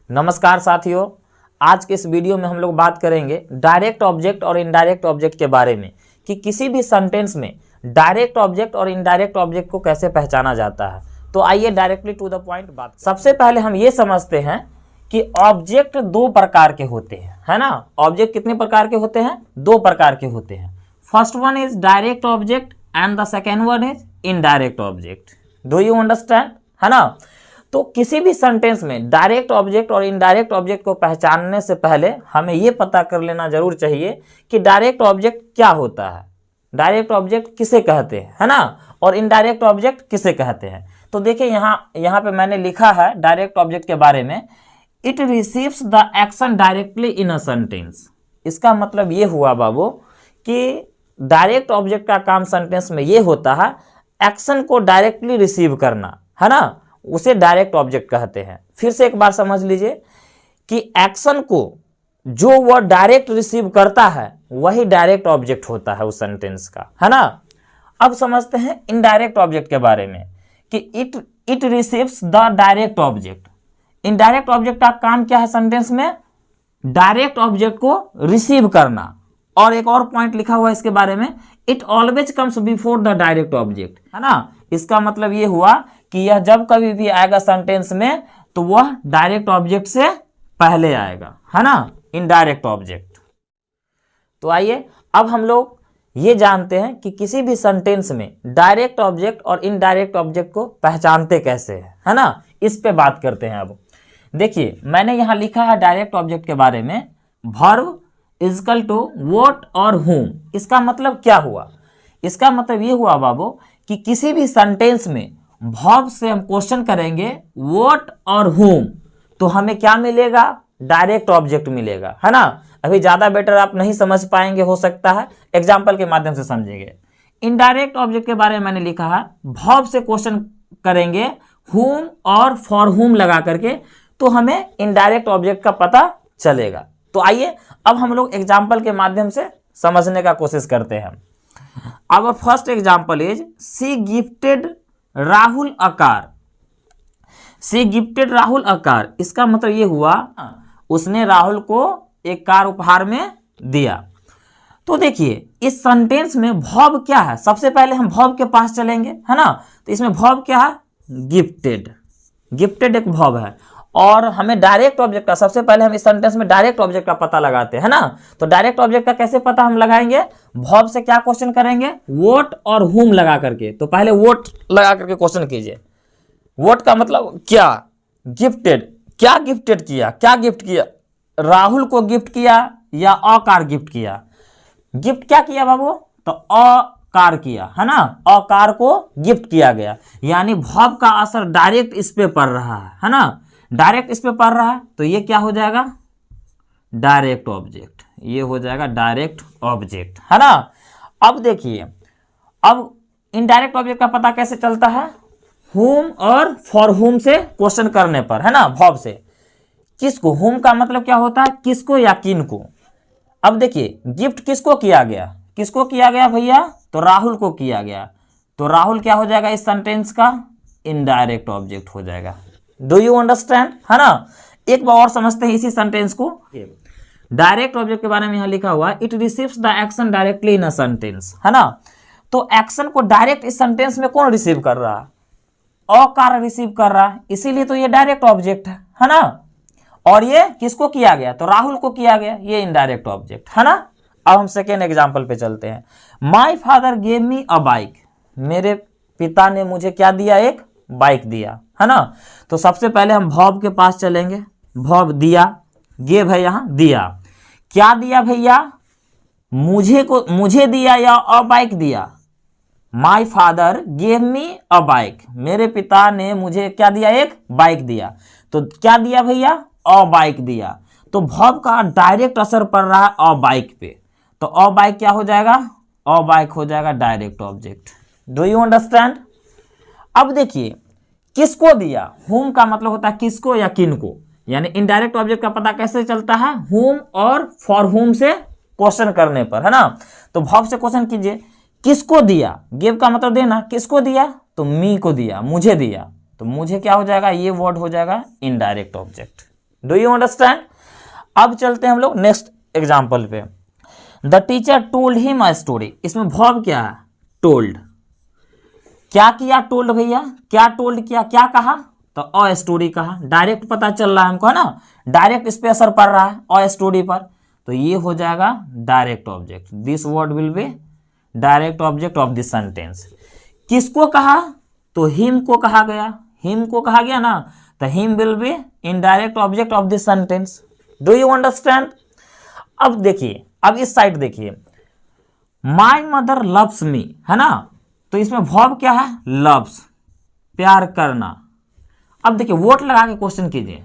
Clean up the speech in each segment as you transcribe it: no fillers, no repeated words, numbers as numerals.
नमस्कार साथियों, आज के इस वीडियो में हम लोग बात करेंगे डायरेक्ट ऑब्जेक्ट और इनडायरेक्ट ऑब्जेक्ट के बारे में कि किसी भी सेंटेंस में डायरेक्ट ऑब्जेक्ट और इनडायरेक्ट ऑब्जेक्ट को कैसे पहचाना जाता है। तो आइए डायरेक्टली टू द पॉइंट बात। सबसे पहले हम ये समझते हैं कि ऑब्जेक्ट दो प्रकार के होते हैं, है ना। ऑब्जेक्ट कितने प्रकार के होते हैं? दो प्रकार के होते हैं। First one is direct object and the second one is indirect object. Do you understand, है ना। तो किसी भी सेंटेंस में डायरेक्ट ऑब्जेक्ट और इनडायरेक्ट ऑब्जेक्ट को पहचानने से पहले हमें यह पता कर लेना जरूर चाहिए कि डायरेक्ट ऑब्जेक्ट क्या होता है, डायरेक्ट ऑब्जेक्ट किसे कहते हैं, है ना, और इनडायरेक्ट ऑब्जेक्ट किसे कहते हैं। तो देखिए यहाँ पे मैंने लिखा है डायरेक्ट ऑब्जेक्ट के बारे में, it receives the action directly in a sentence. इसका मतलब ये हुआ बाबू कि डायरेक्ट ऑब्जेक्ट का काम सेंटेंस में ये होता है एक्शन को डायरेक्टली रिसीव करना, है ना, उसे डायरेक्ट ऑब्जेक्ट कहते हैं। फिर से एक बार समझ लीजिए कि एक्शन को जो वह डायरेक्ट रिसीव करता है वही डायरेक्ट ऑब्जेक्ट होता है उस सेंटेंस का, है ना। अब समझते हैं इनडायरेक्ट ऑब्जेक्ट के बारे में कि it receives the direct object. Indirect object का काम क्या है सेंटेंस में? डायरेक्ट ऑब्जेक्ट को रिसीव करना। और एक और पॉइंट लिखा हुआ है इसके बारे में, it always comes before the direct object, है ना। इसका मतलब ये हुआ कि यह जब कभी भी आएगा सेंटेंस में तो वह डायरेक्ट ऑब्जेक्ट से पहले आएगा, है ना, इनडायरेक्ट ऑब्जेक्ट। तो आइए अब हम लोग ये जानते हैं कि किसी भी सेंटेंस में डायरेक्ट ऑब्जेक्ट और इनडायरेक्ट ऑब्जेक्ट को पहचानते कैसे हैं, है ना। इस पे बात करते हैं। अब देखिए मैंने यहां लिखा है डायरेक्ट ऑब्जेक्ट के बारे में, वर्ब इजकल टू व्हाट और whom। इसका मतलब क्या हुआ? इसका मतलब ये हुआ बाबू कि किसी भी सेंटेंस में वर्ब से हम क्वेश्चन करेंगे व्हाट और whom तो हमें क्या मिलेगा? डायरेक्ट ऑब्जेक्ट मिलेगा, है ना। अभी ज्यादा बेटर आप नहीं समझ पाएंगे, हो सकता है एग्जाम्पल के माध्यम से समझेंगे। इनडायरेक्ट ऑब्जेक्ट के बारे में मैंने लिखा है वर्ब से क्वेश्चन करेंगे whom और for whom लगा करके तो हमें इनडायरेक्ट ऑब्जेक्ट का पता चलेगा। तो आइए अब हम लोग एग्जाम्पल के माध्यम से समझने का कोशिश करते हैं। Our first example is she gifted Rahul a car. She gifted Rahul a car, इसका मतलब ये हुआ उसने राहुल को एक कार उपहार में दिया। तो देखिए इस सेंटेंस में वर्ब क्या है? सबसे पहले हम वर्ब के पास चलेंगे, है ना। तो इसमें वर्ब क्या है? गिफ्टेड। गिफ्टेड एक वर्ब है और हमें डायरेक्ट ऑब्जेक्ट का, सबसे पहले हम इस सेंटेंस में डायरेक्ट ऑब्जेक्ट का पता लगाते हैं, है ना। तो डायरेक्ट ऑब्जेक्ट का कैसे पता हम लगाएंगे? वर्ब से क्या क्वेश्चन करेंगे? व्हाट और whom लगा करके। तो पहले व्हाट लगा करके क्वेश्चन कीजिए। व्हाट का मतलब क्या? गिफ्टेड, क्या गिफ्टेड किया? क्या गिफ्ट किया? राहुल को गिफ्ट किया या अ कार गिफ्ट किया? गिफ्ट क्या किया बाबू? तो अ कार किया, है ना। अ कार को गिफ्ट किया गया, यानी वर्ब का असर डायरेक्ट इस पे पड़ रहा है ना। डायरेक्ट इस पे पड़ रहा है तो ये क्या हो जाएगा? Direct object. ये हो जाएगा डायरेक्ट ऑब्जेक्ट, है ना। अब देखिए अब इनडायरेक्ट ऑब्जेक्ट का पता कैसे चलता है? whom और for whom से क्वेश्चन करने पर, है ना, वर्ब से। किसको? whom का मतलब क्या होता है? किसको या किन को। अब देखिए गिफ्ट किसको किया गया? किसको किया गया भैया? तो राहुल को किया गया। तो राहुल क्या हो जाएगा इस सेंटेंस का? इनडायरेक्ट ऑब्जेक्ट हो जाएगा। डू यू अंडरस्टैंड, है ना। एक बार और समझते हैं इसी सेंटेंस को। डायरेक्ट ऑब्जेक्ट के बारे में यहां लिखा हुआ it receives the action directly in a sentence, है ना। तो एक्शन को डायरेक्ट इस सेंटेंस में कौन रिसीव कर रहा है? अ कार रिसीव कर रहा है, इसीलिए तो ये डायरेक्ट ऑब्जेक्ट है ना। और ये किसको किया गया? तो राहुल को किया गया, ये इनडायरेक्ट ऑब्जेक्ट, है ना। अब हम सेकेंड एग्जाम्पल पे चलते हैं। माई father gave me a bike. मेरे पिता ने मुझे क्या दिया? एक बाइक दिया, है ना। तो सबसे पहले हम वर्ब के पास चलेंगे। वर्ब दिया, गेव है यहां, दिया। क्या दिया भैया? मुझे दिया या अ बाइक दिया? माई father gave me a bike. मेरे पिता ने मुझे क्या दिया? एक बाइक दिया। तो क्या दिया भैया? अ बाइक दिया। तो वर्ब का डायरेक्ट असर पड़ रहा है अ बाइक पे, तो अ बाइक क्या हो जाएगा? अ बाइक हो जाएगा direct object. Do you understand. अब देखिए किसको दिया? whom का मतलब होता है किसको या किन को, यानी इनडायरेक्ट ऑब्जेक्ट का पता कैसे चलता है? whom और for whom से क्वेश्चन करने पर, है ना। तो वर्ब से क्वेश्चन कीजिए किसको दिया? गिव का मतलब देना, किसको दिया? तो मी को दिया, मुझे दिया। तो मुझे क्या हो जाएगा? ये वर्ड हो जाएगा indirect object. Do you understand. अब चलते हैं हम लोग नेक्स्ट एग्जाम्पल पे। The teacher told him a story, इसमें वर्ब क्या है, टोल्ड। क्या किया, टोल्ड भैया, क्या टोल्ड किया, क्या कहा, तो अ स्टोरी कहा। डायरेक्ट पता चल रहा है हमको, है ना, डायरेक्ट इस पे असर पड़ रहा है अ स्टोरी पर, तो ये हो जाएगा direct object. This word will be direct object of this sentence. किसको कहा, तो हिम को कहा गया, हिम को कहा गया ना, तो him will be indirect object of this sentence. Do you understand. अब देखिए, अब इस साइड देखिए, माई मदर लव्स मी, है ना, तो इसमें वर्ब क्या है, लव्स, प्यार करना। अब देखिए वोट लगा के क्वेश्चन कीजिए,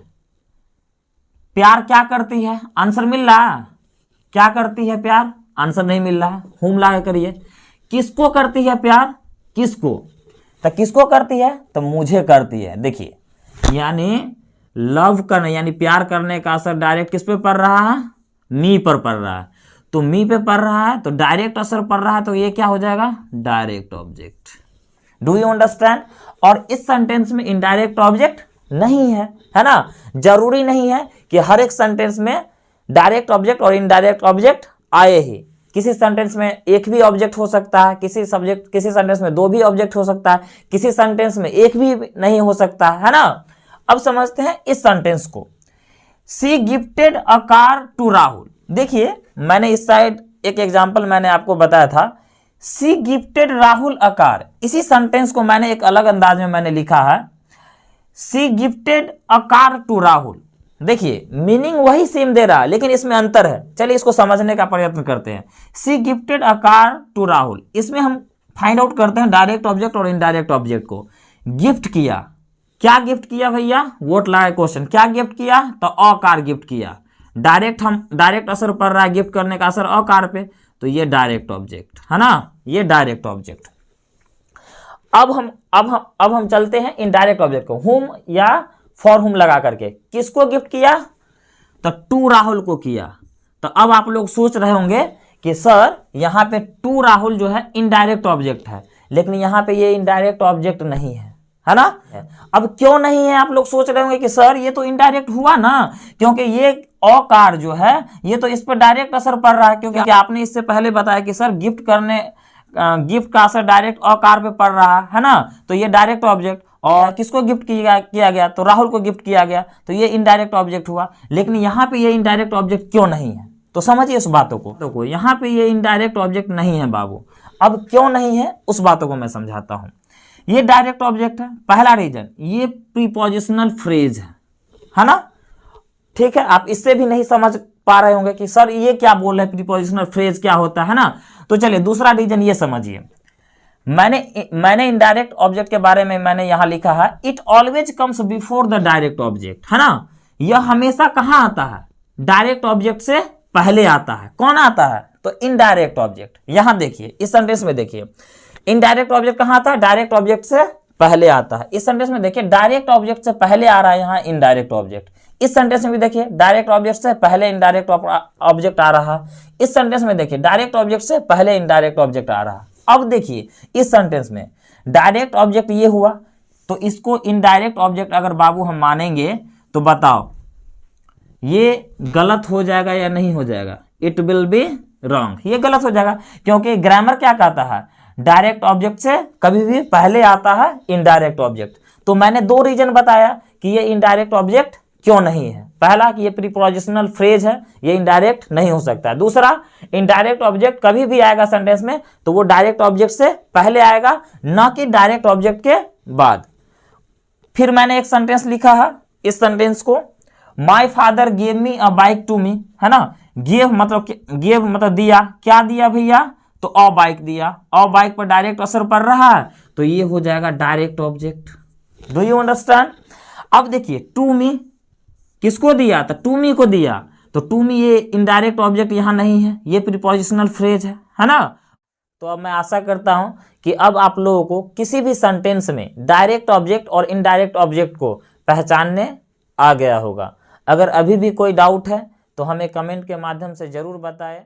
प्यार क्या करती है, आंसर मिल रहा है, क्या करती है प्यार, आंसर नहीं मिल रहा है, होम लगा करिए। किसको करती है प्यार, किसको, तो किसको करती है, तो मुझे करती है। देखिए यानी लव करना यानी प्यार करने का असर डायरेक्ट किस पे पड़ रहा है, मी पर पड़ रहा है, तो मी पे पड़ रहा है तो डायरेक्ट असर पड़ रहा है, तो ये क्या हो जाएगा, direct object. Do you understand. और इस सेंटेंस में इनडायरेक्ट ऑब्जेक्ट नहीं है ना, जरूरी नहीं है कि हर एक सेंटेंस में डायरेक्ट ऑब्जेक्ट और इनडायरेक्ट ऑब्जेक्ट आए ही। किसी सेंटेंस में एक भी ऑब्जेक्ट हो सकता है, किसी सेंटेंस में दो भी ऑब्जेक्ट हो सकता है, किसी सेंटेंस में एक भी नहीं हो सकता है ना। अब समझते हैं इस सेंटेंस को। She gifted a car to Rahul. देखिए मैंने इस साइड एक एग्जांपल मैंने आपको बताया था, she gifted Rahul a car. इसी सेंटेंस को मैंने एक अलग अंदाज में मैंने लिखा है, she gifted a car to Rahul. देखिए मीनिंग वही सेम दे रहा है लेकिन इसमें अंतर है। चलिए इसको समझने का प्रयत्न करते हैं। She gifted a car to Rahul, इसमें हम फाइंड आउट करते हैं डायरेक्ट ऑब्जेक्ट और इनडायरेक्ट ऑब्जेक्ट को। गिफ्ट किया, क्या गिफ्ट किया भैया, वोट लगा क्वेश्चन, क्या गिफ्ट किया, तो अ कार गिफ्ट किया। डायरेक्ट असर पड़ रहा है गिफ्ट करने का असर अ कार पे, तो ये डायरेक्ट ऑब्जेक्ट है ना, ये डायरेक्ट ऑब्जेक्ट। अब हम चलते हैं इनडायरेक्ट ऑब्जेक्ट को, हुम या फॉर हुम लगा करके। किसको गिफ्ट किया, तो टू राहुल को किया। तो अब आप लोग सोच रहे होंगे कि सर यहां पे टू राहुल जो है इनडायरेक्ट ऑब्जेक्ट है, लेकिन यहां पे ये इनडायरेक्ट ऑब्जेक्ट नहीं है ना। अब क्यों नहीं है, आप लोग सोच रहे होंगे कि सर ये तो इनडायरेक्ट हुआ ना, क्योंकि ये अ कार जो है ये तो इस पर डायरेक्ट असर पड़ रहा है, क्योंकि आपने इससे पहले बताया कि सर गिफ्ट का असर डायरेक्ट अ कार पे पड़ रहा है ना, तो ये डायरेक्ट ऑब्जेक्ट। और किसको गिफ्ट किया गया, तो राहुल को गिफ्ट किया गया, तो ये इनडायरेक्ट ऑब्जेक्ट हुआ। लेकिन यहाँ पे ये इनडायरेक्ट ऑब्जेक्ट क्यों नहीं है, तो समझिए उस बातों को। यहाँ पे ये इनडायरेक्ट ऑब्जेक्ट नहीं है बाबू। अब क्यों नहीं है उस बातों को मैं समझाता हूँ। ये डायरेक्ट ऑब्जेक्ट है, पहला रीजन ये प्रीपोजिशनल फ्रेज है ना, ठीक है। आप इससे भी नहीं समझ पा रहे होंगे कि सर ये क्या बोल रहे हैं, प्रीपोजिशनल फ्रेज क्या होता है ना। तो चलिए दूसरा रीजन ये समझिए। मैंने इनडायरेक्ट ऑब्जेक्ट के बारे में मैंने यहां लिखा है, it always comes before the direct object, है ना। यह हमेशा कहां आता है, डायरेक्ट ऑब्जेक्ट से पहले आता है। कौन आता है, तो इनडायरेक्ट ऑब्जेक्ट। यहां देखिए इस सेंटेंस में देखिए, इनडायरेक्ट ऑब्जेक्ट कहां आता है, डायरेक्ट ऑब्जेक्ट से पहले आता है। इस सेंटेंस में देखिए डायरेक्ट ऑब्जेक्ट से पहले आ रहा है यहाँ इनडायरेक्ट ऑब्जेक्ट। इस सेंटेंस में भी देखिए डायरेक्ट ऑब्जेक्ट से पहले इनडायरेक्ट ऑब्जेक्ट आ रहा है। इस सेंटेंस में देखिए डायरेक्ट ऑब्जेक्ट से पहले इनडायरेक्ट ऑब्जेक्ट आ रहा है। अब देखिए इस सेंटेंस में डायरेक्ट ऑब्जेक्ट ये हुआ, तो इसको इनडायरेक्ट ऑब्जेक्ट अगर बाबू हम मानेंगे तो बताओ ये गलत हो जाएगा या नहीं हो जाएगा, इट विल बी रॉन्ग, ये गलत हो जाएगा। क्योंकि ग्रामर क्या कहता है, डायरेक्ट ऑब्जेक्ट से कभी भी पहले आता है इनडायरेक्ट ऑब्जेक्ट। तो मैंने दो रीजन बताया कि ये इनडायरेक्ट ऑब्जेक्ट क्यों नहीं है। पहला कि ये प्रीपोजिशनल फ्रेज है, ये इनडायरेक्ट नहीं हो सकता है। दूसरा, इनडायरेक्ट ऑब्जेक्ट कभी भी आएगा सेंटेंस में तो वो डायरेक्ट ऑब्जेक्ट से पहले आएगा, ना कि डायरेक्ट ऑब्जेक्ट के बाद। फिर मैंने एक सेंटेंस लिखा है, इस सेंटेंस को, my father gave me a bike to me, है ना। गिव मतलब दिया, क्या दिया भैया, तो अ बाइक दिया। अ बाइक पर डायरेक्ट असर पड़ रहा है, तो ये हो जाएगा direct object. Do you understand. अब देखिए टू मी किसको दिया, तो टू मी को दिया, तो टू मी ये इनडायरेक्ट ऑब्जेक्ट यहां नहीं है, ये प्रीपोजिशनल फ्रेज है ना। तो अब मैं आशा करता हूं कि अब आप लोगों को किसी भी सेंटेंस में डायरेक्ट ऑब्जेक्ट और इनडायरेक्ट ऑब्जेक्ट को पहचानने आ गया होगा। अगर अभी भी कोई डाउट है तो हमें कमेंट के माध्यम से जरूर बताएं।